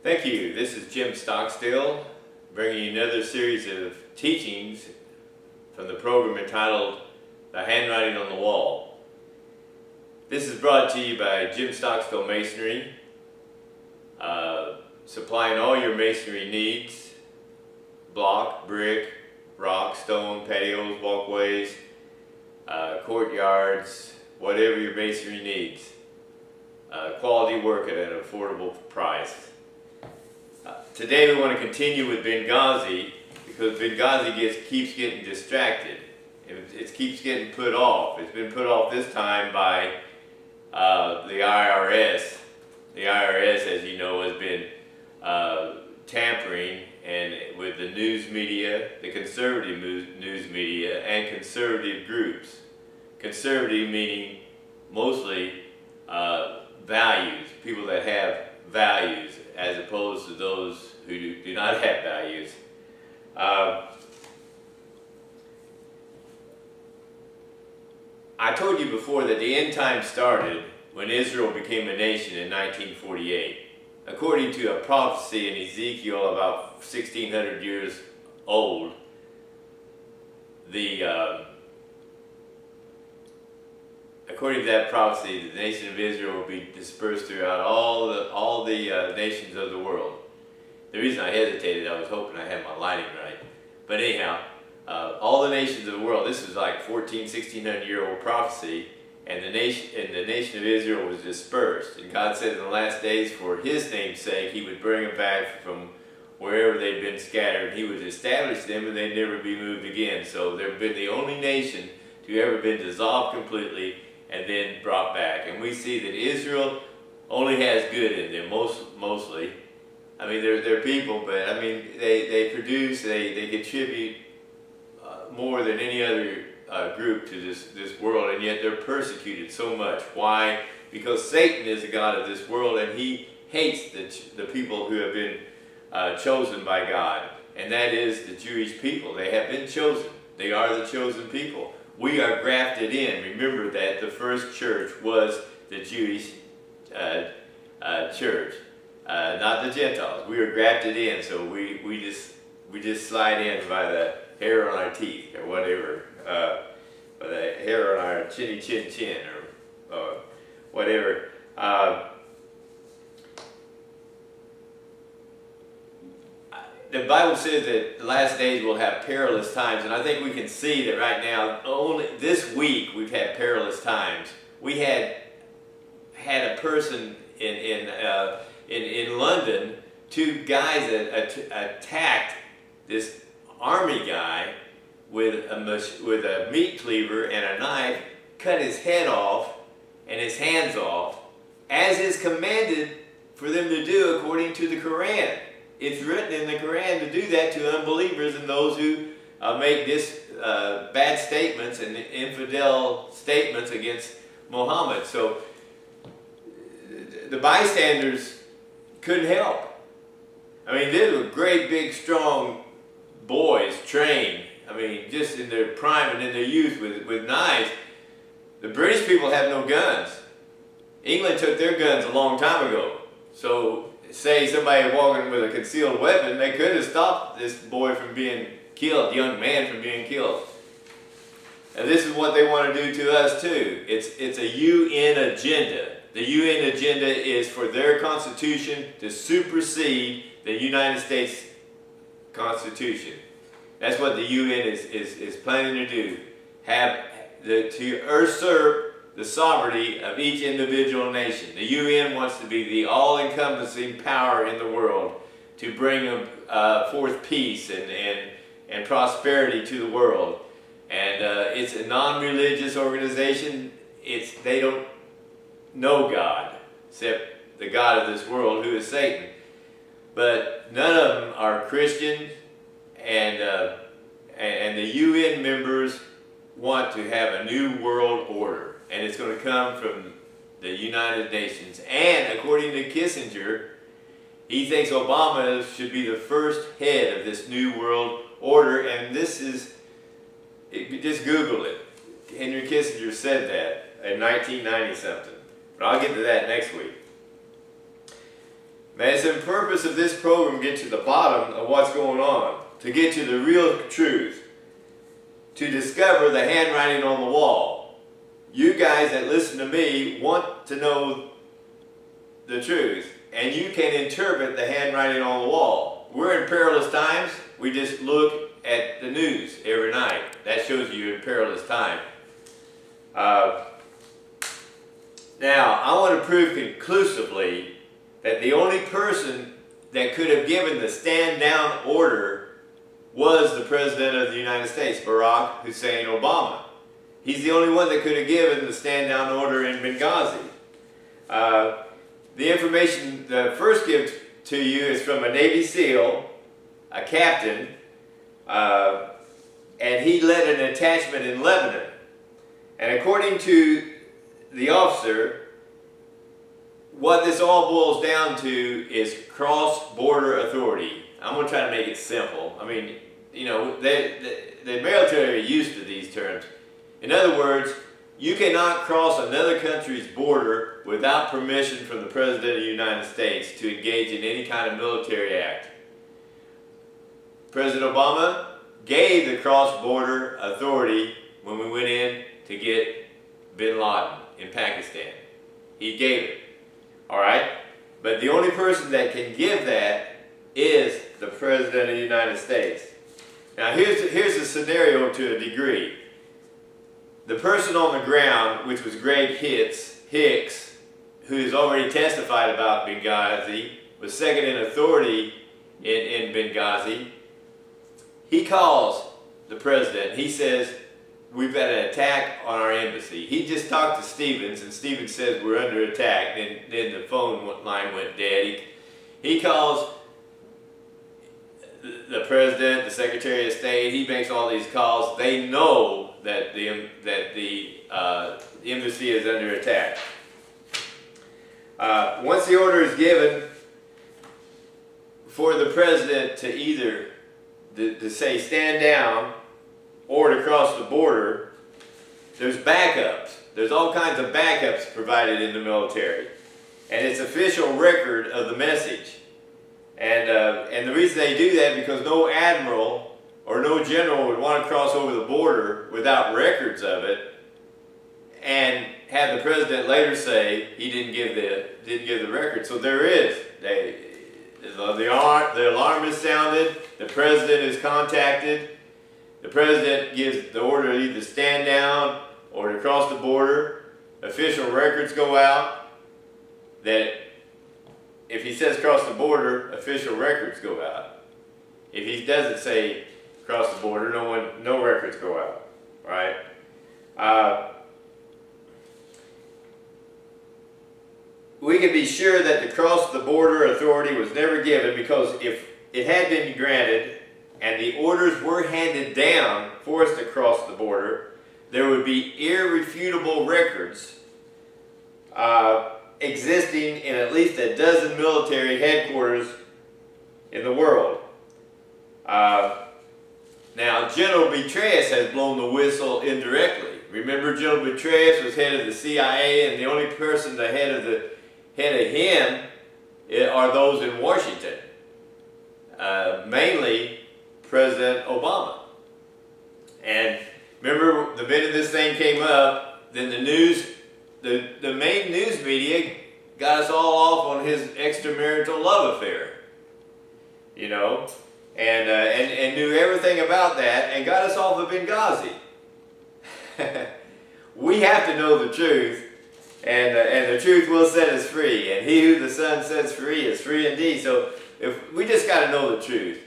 Thank you. This is Jim Stockstill bringing you another series of teachings from the program entitled The Handwriting on the Wall. This is brought to you by Jim Stockstill Masonry, supplying all your masonry needs: block, brick, rock, stone, patios, walkways, courtyards, whatever your masonry needs. Quality work at an affordable price. Today we want to continue with Benghazi because Benghazi keeps getting distracted. It keeps getting put off. It's been put off this time by the IRS. The IRS, as you know, has been tampering with the news media, the conservative news media, and conservative groups. Conservative meaning mostly values, people that have values, as opposed to those who do not have values. I told you before that the end time started when Israel became a nation in 1948. According to a prophecy in Ezekiel about 1600 years old, according to that prophecy, the nation of Israel will be dispersed throughout all the nations of the world. The reason I hesitated, I was hoping I had my lighting right. But anyhow, all the nations of the world, this is like 1600-year-old prophecy, and the nation of Israel was dispersed. And God said in the last days, for His name's sake, He would bring them back from wherever they'd been scattered. He would establish them, and they'd never be moved again. So they've been the only nation to ever been dissolved completely and then brought back. And we see that Israel only has good in them, mostly. I mean, they're people, but I mean, they produce, they contribute more than any other group to this world, and yet they're persecuted so much. Why? Because Satan is the god of this world, and he hates the people who have been chosen by God, and that is the Jewish people. They have been chosen. They are the chosen people. We are grafted in. Remember that the first church was the Jewish church, not the Gentiles. We are grafted in, so we just slide in by the hair on our teeth or whatever, by the hair on our chinny chin chin or whatever. The Bible says that the last days will have perilous times, and I think we can see that right now. Only this week we've had perilous times. We had a person in London, two guys that attacked this army guy with a meat cleaver and a knife, cut his head off and his hands off, as is commanded for them to do according to the Quran. It's written in the Quran to do that to unbelievers and those who make bad statements and infidel statements against Muhammad. So the bystanders couldn't help. I mean, these were great, big, strong boys, trained. I mean, just in their prime and in their youth with knives. The British people have no guns. England took their guns a long time ago. So say somebody walking with a concealed weapon, they could have stopped this boy from being killed, young man from being killed. And this is what they want to do to us too. It's a UN agenda. The UN agenda is for their constitution to supersede the United States Constitution. That's what the UN is planning to do. To usurp the sovereignty of each individual nation. The UN wants to be the all-encompassing power in the world to bring forth peace and prosperity to the world. And it's a non-religious organization. They don't know God, except the God of this world, who is Satan. But none of them are Christian, and the UN members want to have a new world order. And it's going to come from the United Nations. And according to Kissinger, he thinks Obama should be the first head of this new world order. And this is, just Google it. Henry Kissinger said that in 1990 something. But I'll get to that next week. Man, it's the purpose of this program to get to the bottom of what's going on, to get to the real truth, to discover the handwriting on the wall. You guys that listen to me want to know the truth, and you can interpret the handwriting on the wall. We're in perilous times. We just look at the news every night. That shows you in perilous time. Now, I want to prove conclusively that the only person that could have given the stand down order was the President of the United States, Barack Hussein Obama. He's the only one that could have given the stand down order in Benghazi. The information that I first give to you is from a Navy SEAL, a captain, and he led an attachment in Lebanon. And according to the officer, what this all boils down to is cross-border authority. I'm going to try to make it simple. I mean, you know, the military are used to these terms. In other words, you cannot cross another country's border without permission from the President of the United States to engage in any kind of military act. President Obama gave the cross-border authority when we went in to get Bin Laden in Pakistan. He gave it. All right? But the only person that can give that is the President of the United States. Now here's the scenario to a degree. The person on the ground, which was Greg Hicks, who has already testified about Benghazi, was second in authority in Benghazi. He calls the president. He says, we've got an attack on our embassy. He just talked to Stevens, and Stevens says we're under attack. And then the phone line went dead. He calls the president, the Secretary of State. He makes all these calls. They know that the embassy is under attack. Once the order is given for the president to either to say stand down or to cross the border, there's backups. There's all kinds of backups provided in the military. And it's official record of the message. And the reason they do that is because no admiral or no general would want to cross over the border without records of it and have the president later say he didn't give the record. So there is. The alarm is sounded. The president is contacted. The president gives the order to either stand down or to cross the border. Official records go out that if he says cross the border, official records go out. If he doesn't say cross the border, no records go out, right? We can be sure that the cross the border authority was never given, because if it had been granted and the orders were handed down for us to cross the border, there would be irrefutable records existing in at least a dozen military headquarters in the world. Now, General Petraeus has blown the whistle indirectly. Remember, General Petraeus was head of the CIA, and the only person ahead of him are those in Washington, mainly President Obama. And remember, the minute this thing came up, then the main news media got us all off on his extramarital love affair, you know, and knew everything about that and got us off of Benghazi. We have to know the truth, and the truth will set us free. And he who the Son sets free is free indeed. So if we just got to know the truth.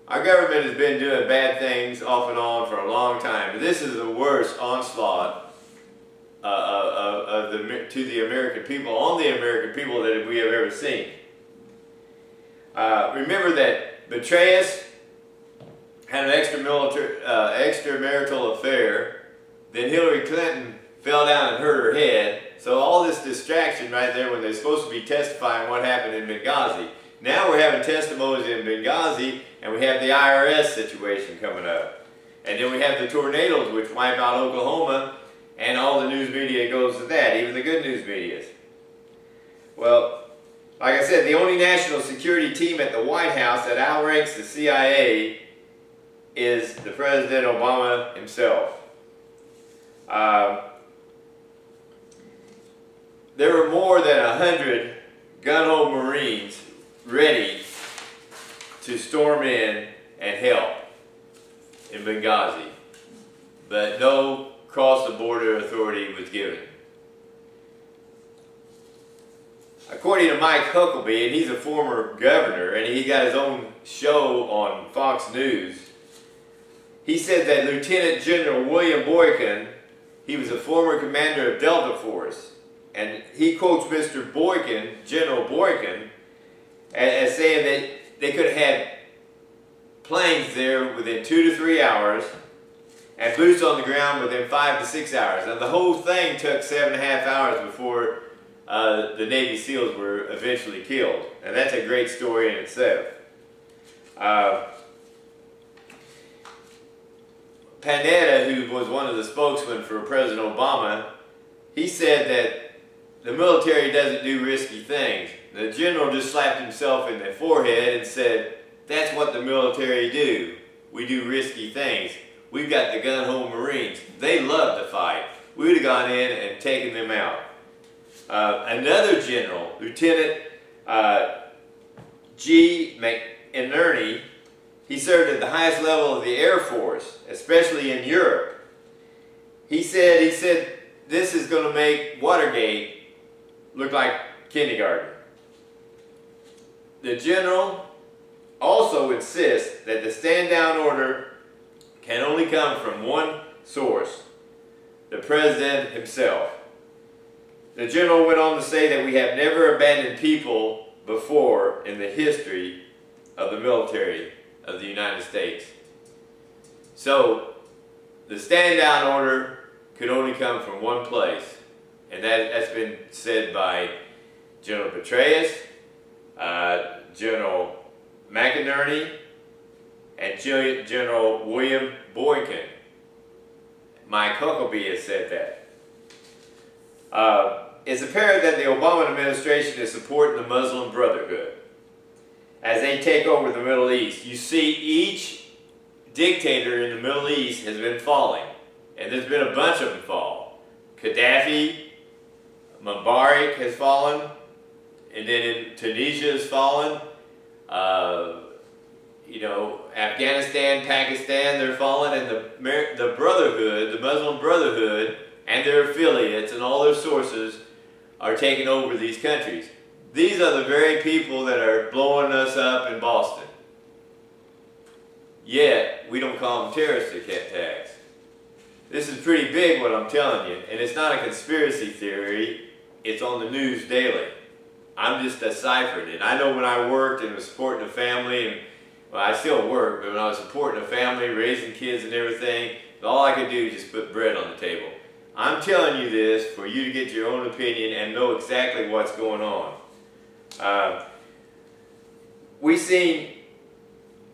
Our government has been doing bad things off and on for a long time. But this is the worst onslaught to the American people, on the American people, that we have ever seen. Remember that Petraeus had an extramarital affair. Then Hillary Clinton fell down and hurt her head. So all this distraction right there when they're supposed to be testifying what happened in Benghazi. Now we're having testimonies in Benghazi, and we have the IRS situation coming up. And then we have the tornadoes which wipe out Oklahoma, and all the news media goes to that, even the good news media. Well, Like I said, the only national security team at the White House that outranks the CIA is the President Obama himself. There were more than 100 gun-ho Marines ready to storm in and help in Benghazi, but no cross-the-border authority was given. According to Mike Huckabee, and he's a former governor, and he got his own show on Fox News, he said that Lieutenant General William Boykin, he was a former commander of Delta Force, and he quotes Mr. Boykin, General Boykin, as saying that they could have had planes there within 2 to 3 hours and boots on the ground within 5 to 6 hours. And the whole thing took 7.5 hours before the Navy SEALs were eventually killed. And that's a great story in itself. Panetta, who was one of the spokesmen for President Obama, he said that the military doesn't do risky things. The general just slapped himself in the forehead and said, that's what the military do. We do risky things. We've got the gun-ho Marines. They love to fight. We would have gone in and taken them out. Another general, Lieutenant G. McInerney, he served at the highest level of the Air Force, especially in Europe. He said this is going to make Watergate look like kindergarten. The general also insists that the stand-down order can only come from one source, the President himself. The general went on to say that we have never abandoned people before in the history of the military of the United States. So, the stand-down order could only come from one place, and that's been said by General Petraeus, General McInerney, and General William Boykin. Mike Huckabee has said that. It's apparent that the Obama administration is supporting the Muslim Brotherhood as they take over the Middle East. You see, each dictator in the Middle East has been falling, and there's been a bunch of them fall. Gaddafi, Mubarak has fallen, and then in Tunisia has fallen. You know, Afghanistan, Pakistan, they're falling, and the Brotherhood, the Muslim Brotherhood, and their affiliates and all their sources are taking over these countries. These are the very people that are blowing us up in Boston. Yet, we don't call them terrorist attacks. This is pretty big what I'm telling you, and it's not a conspiracy theory, it's on the news daily. I'm just deciphering it. I know when I worked and was supporting a family, and well, I still work, but when I was supporting a family, raising kids and everything, all I could do was just put bread on the table. I'm telling you this for you to get your own opinion and know exactly what's going on. We've seen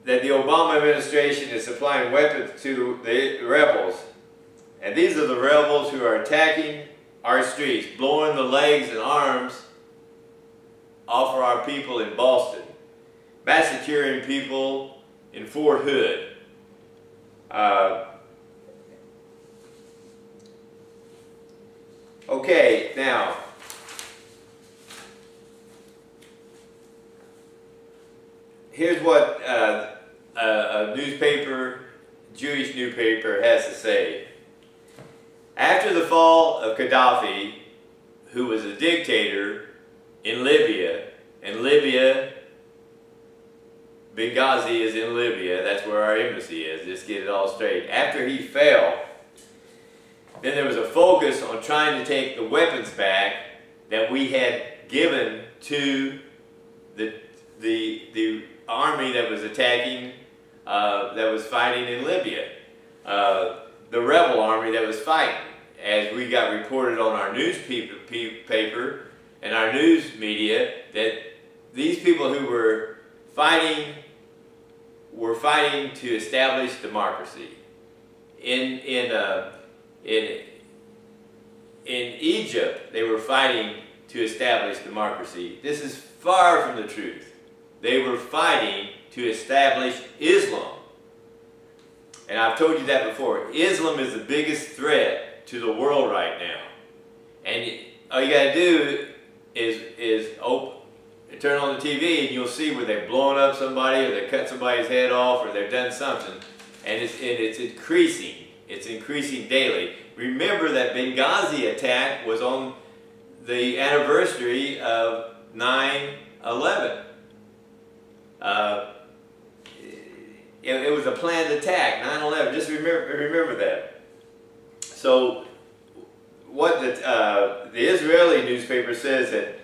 that the Obama administration is supplying weapons to the rebels. And these are the rebels who are attacking our streets, blowing the legs and arms off of our people in Boston, massacring people in Fort Hood. Okay, now, here's what a newspaper, Jewish newspaper, has to say. After the fall of Gaddafi, who was a dictator in Libya, and Libya, Benghazi is in Libya, that's where our embassy is, just get it all straight. After he fell, then there was a focus on trying to take the weapons back that we had given to the army that was attacking, that was fighting in Libya. The rebel army that was fighting. As we got reported on our newspaper and our news media, that these people who were fighting to establish democracy. In Egypt, they were fighting to establish democracy. This is far from the truth. They were fighting to establish Islam. And I've told you that before. Islam is the biggest threat to the world right now. And all you got to do is turn on the TV and you'll see where they've blown up somebody or they cut somebody's head off or they've done something. And it's increasing. It's increasing daily. Remember that Benghazi attack was on the anniversary of 9/11. It was a planned attack, 9/11. Just remember that. So what the Israeli newspaper says that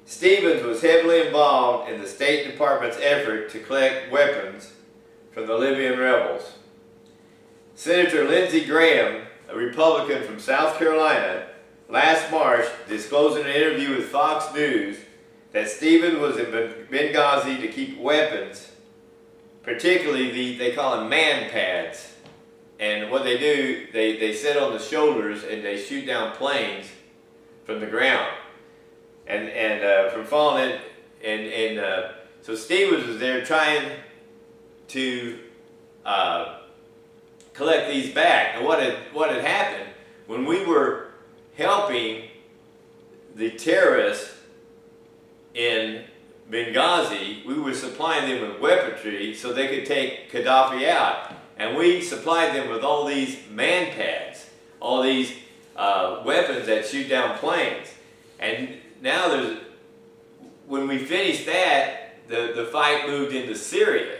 Stevens was heavily involved in the State Department's effort to collect weapons from the Libyan rebels. Senator Lindsey Graham, a Republican from South Carolina, last March disclosed in an interview with Fox News that Stevens was in Benghazi to keep weapons, particularly they call them man pads. And what they do, they sit on the shoulders and they shoot down planes from the ground and from falling in. So Stevens was there trying to collect these back. And what had happened when we were helping the terrorists in Benghazi, we were supplying them with weaponry so they could take Gaddafi out. And we supplied them with all these man pads, all these weapons that shoot down planes. And now when we finished that, the fight moved into Syria.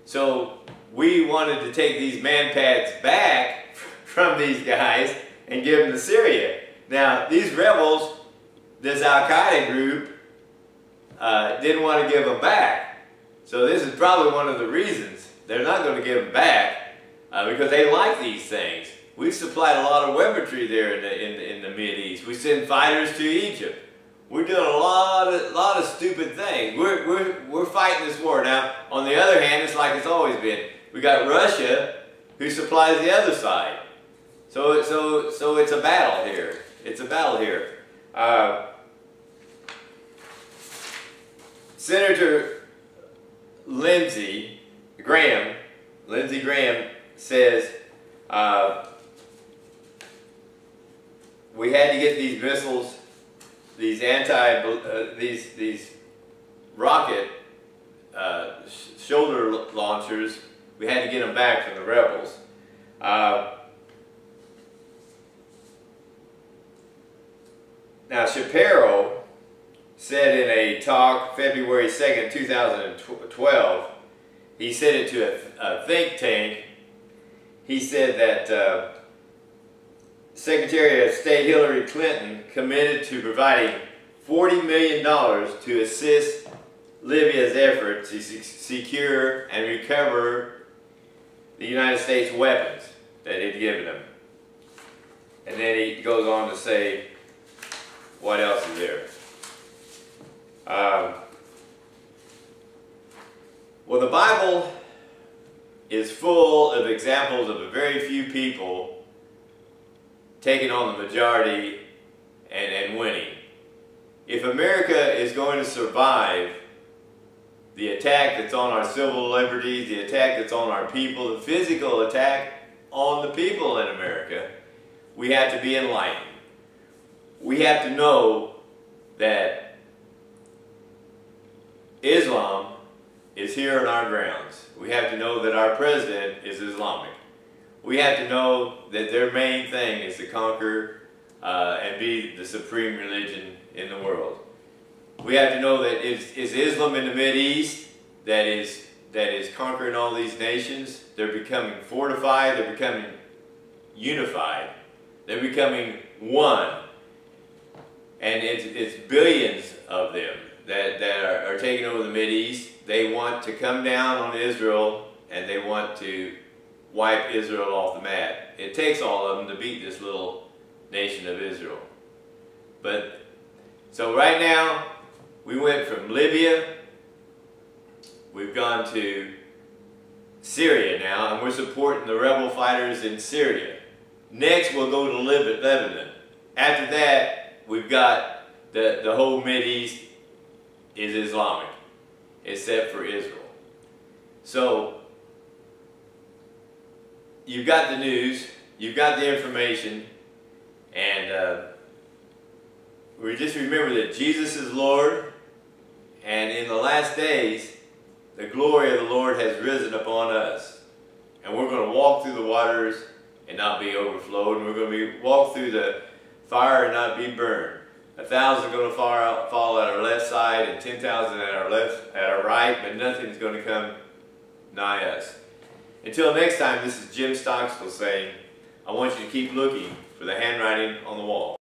So we wanted to take these man pads back from these guys and give them to Syria. Now, these rebels, this Al-Qaeda group, didn't want to give them back. So this is probably one of the reasons they're not going to give them back, because they like these things. We've supplied a lot of weaponry there in the Mideast. We send fighters to Egypt. We're doing a lot of stupid things. We're fighting this war. Now, on the other hand, it's like it's always been. We got Russia, who supplies the other side. So it's a battle here. It's a battle here. Senator Lindsey Graham says we had to get these missiles, these these rocket shoulder launchers. We had to get them back from the rebels. Now Shapiro said in a talk February 2nd, 2012, he said it to a think tank. He said that Secretary of State Hillary Clinton committed to providing $40 million to assist Libya's efforts to secure and recover the United States weapons that it had given them. And then he goes on to say, what else is there? Well, the Bible is full of examples of a very few people taking on the majority and winning. If America is going to survive the attack that's on our civil liberties, the attack that's on our people, the physical attack on the people in America, we have to be enlightened. We have to know that Islam is here in our grounds. We have to know that our president is Islamic. We have to know that their main thing is to conquer and be the supreme religion in the world. We have to know that it's Islam in the Mideast that is conquering all these nations. They're becoming fortified. They're becoming unified. They're becoming one. And it's billions of them that are taking over the Mideast. They want to come down on Israel and they want to wipe Israel off the map. It takes all of them to beat this little nation of Israel. But so right now we went from Libya, we've gone to Syria now, and we're supporting the rebel fighters in Syria. Next we'll go to Lebanon. After that we've got the whole Mideast is Islamic, except for Israel. So you've got the news, you've got the information, and we just remember that Jesus is Lord, and in the last days, the glory of the Lord has risen upon us. And we're going to walk through the waters and not be overflowed, and we're going to walk through the fire and not be burned. 1,000 are going to fall at our left side and 10,000 at our right, but nothing's going to come nigh us. Until next time, this is Jim Stockstill saying, I want you to keep looking for the handwriting on the wall.